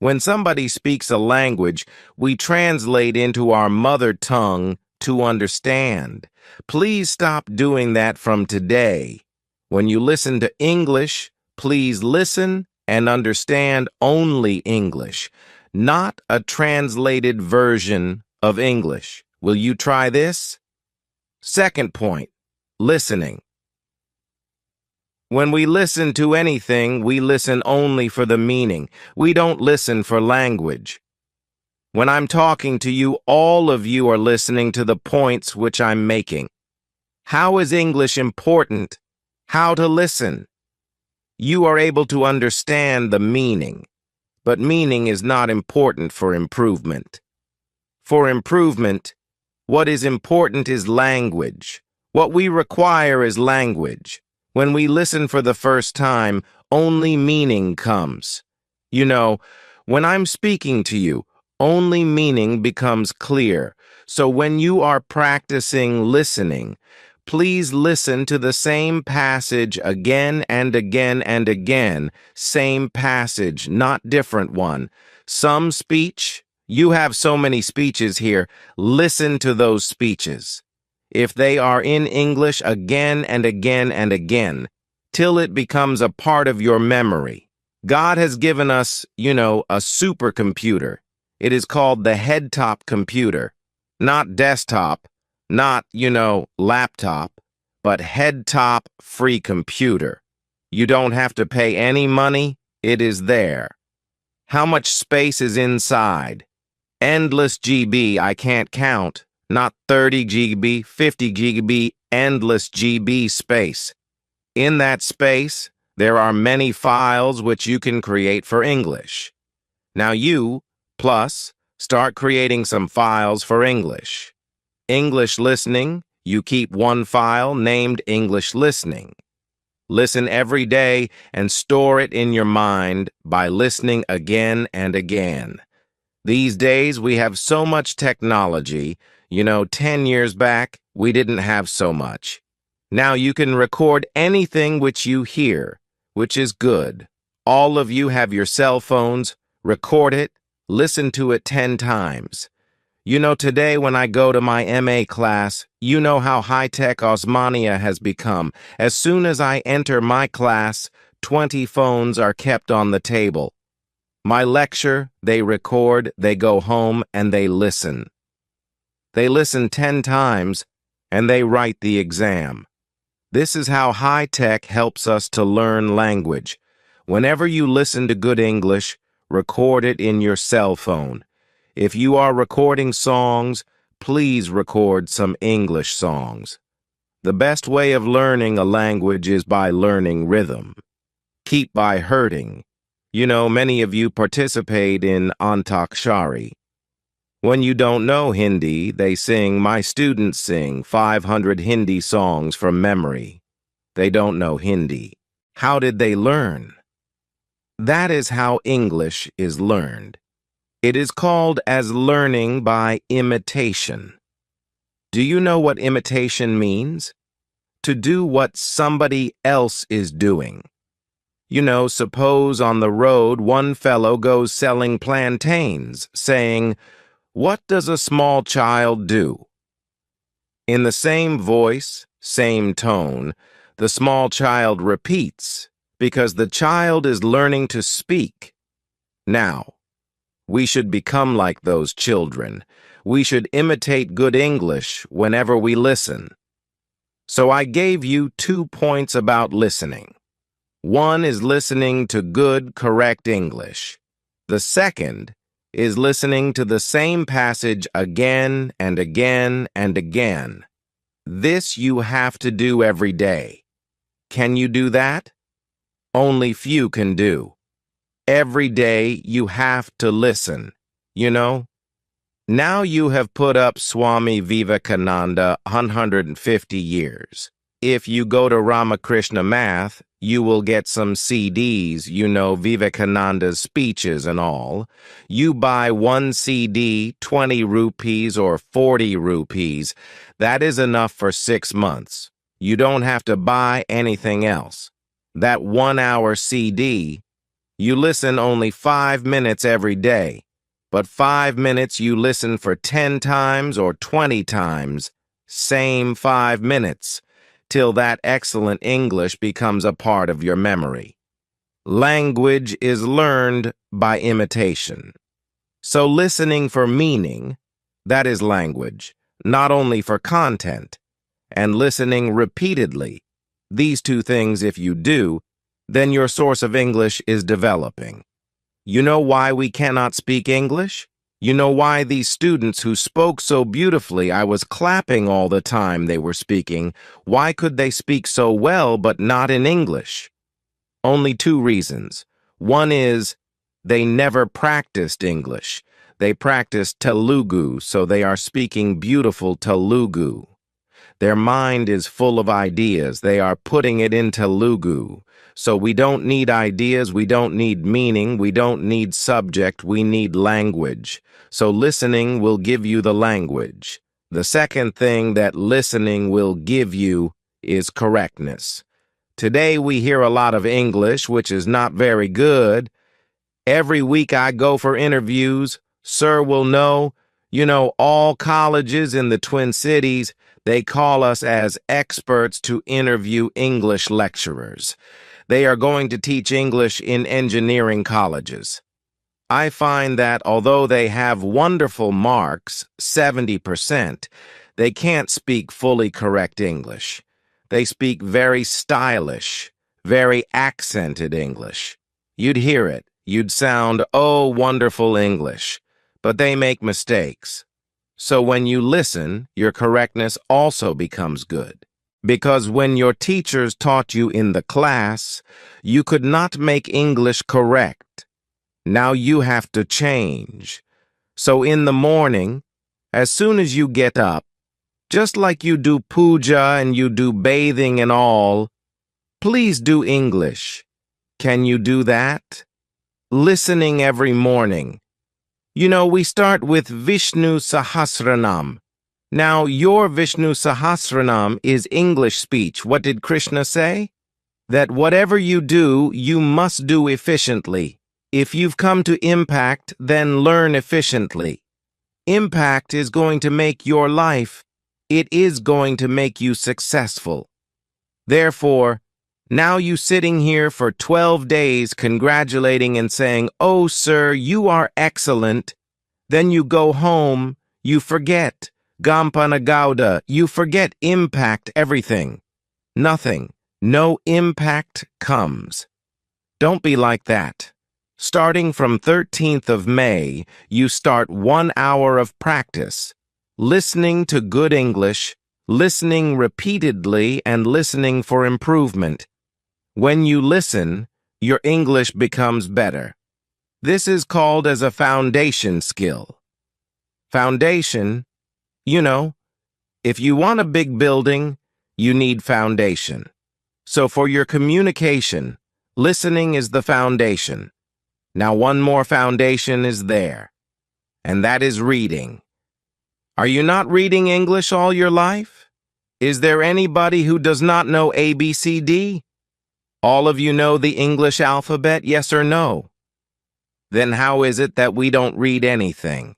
When somebody speaks a language, we translate into our mother tongue to understand. Please stop doing that from today. When you listen to English, please listen and understand only English, not a translated version of English. Will you try this? Second point, listening. When we listen to anything, we listen only for the meaning. We don't listen for language. When I'm talking to you, all of you are listening to the points which I'm making. How is English important? How to listen? You are able to understand the meaning, but meaning is not important for improvement. For improvement, what is important is language. What we require is language. When we listen for the first time, only meaning comes. You know, when I'm speaking to you, only meaning becomes clear. So when you are practicing listening, please listen to the same passage again and again and again. Same passage, not different one. Some speech, you have so many speeches here. Listen to those speeches. If they are in English again and again and again, till it becomes a part of your memory. God has given us, a supercomputer. It is called the head-top computer. Not desktop, not, laptop, but head-top free computer. You don't have to pay any money. It is there. How much space is inside? Endless GB, I can't count. Not 30 GB, 50 GB, endless GB space. In that space, there are many files which you can create for English. Now you, plus, start creating some files for English. English listening, you keep one file named English listening. Listen every day and store it in your mind by listening again and again. These days, we have so much technology. 10 years back, we didn't have so much. Now you can record anything which you hear, which is good. All of you have your cell phones. Record it. Listen to it 10 times. Today when I go to my MA class, you know how high-tech Osmania has become. As soon as I enter my class, 20 phones are kept on the table. My lecture, they record, they go home, and they listen. They listen 10 times, and they write the exam. This is how high-tech helps us to learn language. Whenever you listen to good English, record it in your cell phone. If you are recording songs, please record some English songs. The best way of learning a language is by learning rhythm. Keep by hurting. Many of you participate in Antakshari. When you don't know Hindi, my students sing 500 Hindi songs from memory. They don't know Hindi. How did they learn? That is how English is learned. It is called as learning by imitation. Do you know what imitation means? To do what somebody else is doing. Suppose on the road one fellow goes selling plantains, saying, "What does a small child do?" In the same voice, same tone, the small child repeats, because the child is learning to speak. Now, we should become like those children. We should imitate good English whenever we listen. So I gave you 2 points about listening. One is listening to good, correct English. The second is listening to the same passage again and again and again. This you have to do every day. Can you do that? Only few can do. Every day you have to listen, Now you have put up Swami Vivekananda 150 years. If you go to Ramakrishna Math, you will get some CDs, Vivekananda's speeches and all. You buy one CD, 20 rupees or 40 rupees. That is enough for 6 months. You don't have to buy anything else. That 1-hour CD, You listen only 5 minutes every day, but 5 minutes you listen for 10 times or 20 times, same 5 minutes, till that excellent English becomes a part of your memory. Language is learned by imitation. So listening for meaning, that is language, not only for content, and listening repeatedly. These two things, if you do, then your source of English is developing. You know why we cannot speak English? You know why these students who spoke so beautifully, I was clapping all the time they were speaking, why could they speak so well but not in English? Only two reasons. One is they never practiced English. They practiced Telugu, so they are speaking beautiful Telugu. Their mind is full of ideas. They are putting it in Telugu. So we don't need ideas, we don't need meaning, we don't need subject, we need language. So listening will give you the language. The second thing that listening will give you is correctness. Today we hear a lot of English, which is not very good. Every week I go for interviews. Sir will know, all colleges in the Twin Cities, they call us as experts to interview English lecturers. They are going to teach English in engineering colleges. I find that although they have wonderful marks, 70%, they can't speak fully correct English. They speak very stylish, very accented English. You'd hear it. You'd sound, oh, wonderful English. But they make mistakes. So when you listen, your correctness also becomes good. Because when your teachers taught you in the class, you could not make English correct. Now you have to change. So in the morning, as soon as you get up, just like you do puja and you do bathing and all, please do English. Can you do that? Listening every morning. We start with Vishnu Sahasranam. Now, your Vishnu Sahasranam is English speech. What did Krishna say? That whatever you do, you must do efficiently. If you've come to impact, then learn efficiently. Impact is going to make your life. It is going to make you successful. Therefore, now you sitting here for 12 days congratulating and saying, "Oh, sir, you are excellent." Then you go home, you forget. Gampanagauda, you forget impact everything. Nothing. No impact comes. Don't be like that. Starting from 13th of May, you start 1 hour of practice. Listening to good English, listening repeatedly, and listening for improvement. When you listen, your English becomes better. This is called as a foundation skill. Foundation, if you want a big building, you need foundation. So for your communication, listening is the foundation. Now one more foundation is there, and that is reading. Are you not reading English all your life? Is there anybody who does not know ABCD? All of you know the English alphabet, yes or no? Then how is it that we don't read anything?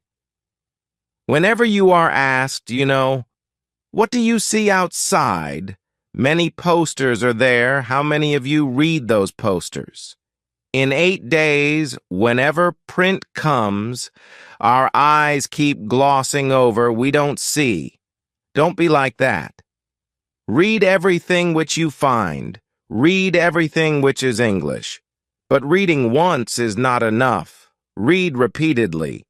Whenever you are asked, what do you see outside? Many posters are there. How many of you read those posters? In 8 days, whenever print comes, our eyes keep glossing over. We don't see. Don't be like that. Read everything which you find. Read everything which is English. But reading once is not enough. Read repeatedly.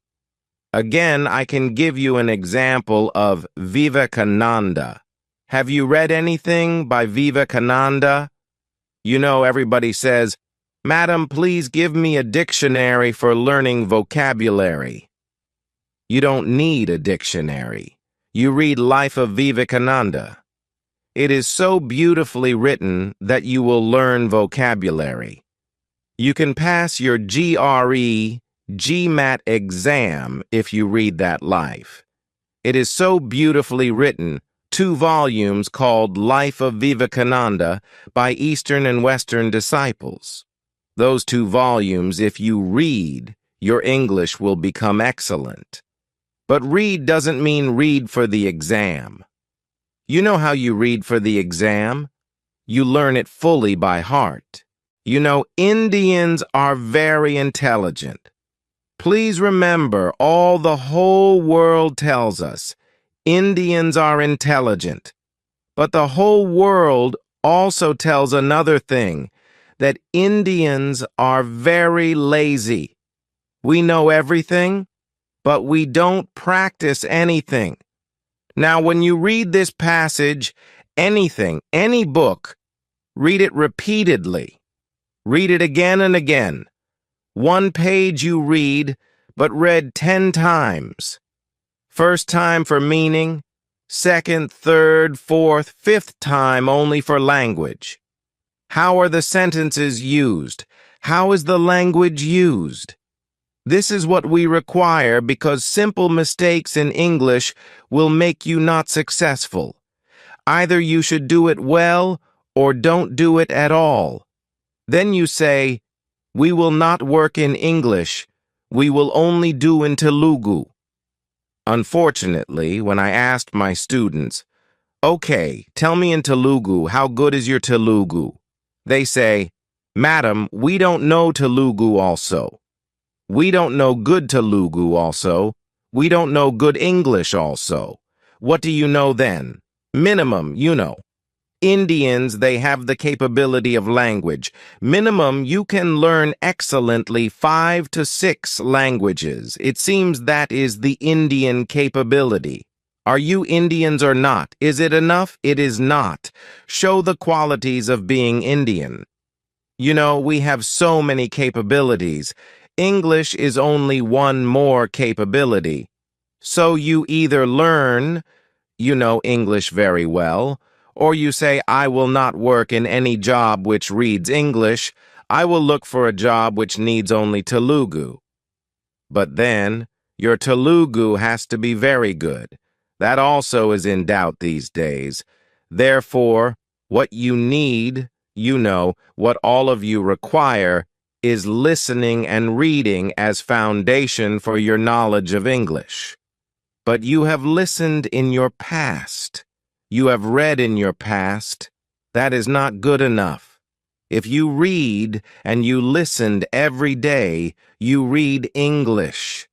Again, I can give you an example of Vivekananda. Have you read anything by Vivekananda? Everybody says, "Madam, please give me a dictionary for learning vocabulary." You don't need a dictionary. You read Life of Vivekananda. It is so beautifully written that you will learn vocabulary. You can pass your GRE, GMAT exam if you read that life. It is so beautifully written, 2 volumes called Life of Vivekananda by Eastern and Western disciples. Those 2 volumes, if you read, your English will become excellent. But read doesn't mean read for the exam. You know how you read for the exam? You learn it fully by heart. You know, Indians are very intelligent. Please remember, all the whole world tells us, Indians are intelligent. But the whole world also tells another thing, that Indians are very lazy. We know everything, but we don't practice anything. Now, when you read this passage, anything, any book, read it repeatedly. Read it again and again. 1 page you read, but read 10 times. First time for meaning, second, third, fourth, fifth time only for language. How are the sentences used? How is the language used? This is what we require because simple mistakes in English will make you not successful. Either you should do it well or don't do it at all. Then you say, we will not work in English. We will only do in Telugu. Unfortunately, when I asked my students, okay, tell me in Telugu, how good is your Telugu? They say, Madam, we don't know Telugu also. We don't know good Telugu also. We don't know good English also. What do you know then? Minimum, you know. Indians, they have the capability of language. Minimum, you can learn excellently 5 to 6 languages. It seems that is the Indian capability. Are you Indians or not? Is it enough? It is not. Show the qualities of being Indian. You know, we have so many capabilities. English is only one more capability. So you either learn, you know English very well, or you say, I will not work in any job which reads English. I will look for a job which needs only Telugu. But then, your Telugu has to be very good. That also is in doubt these days. Therefore, what you need, you know, what all of you require, is listening and reading as foundation for your knowledge of English. But you have listened in your past. You have read in your past. That is not good enough. If you read and you listened every day, you read English.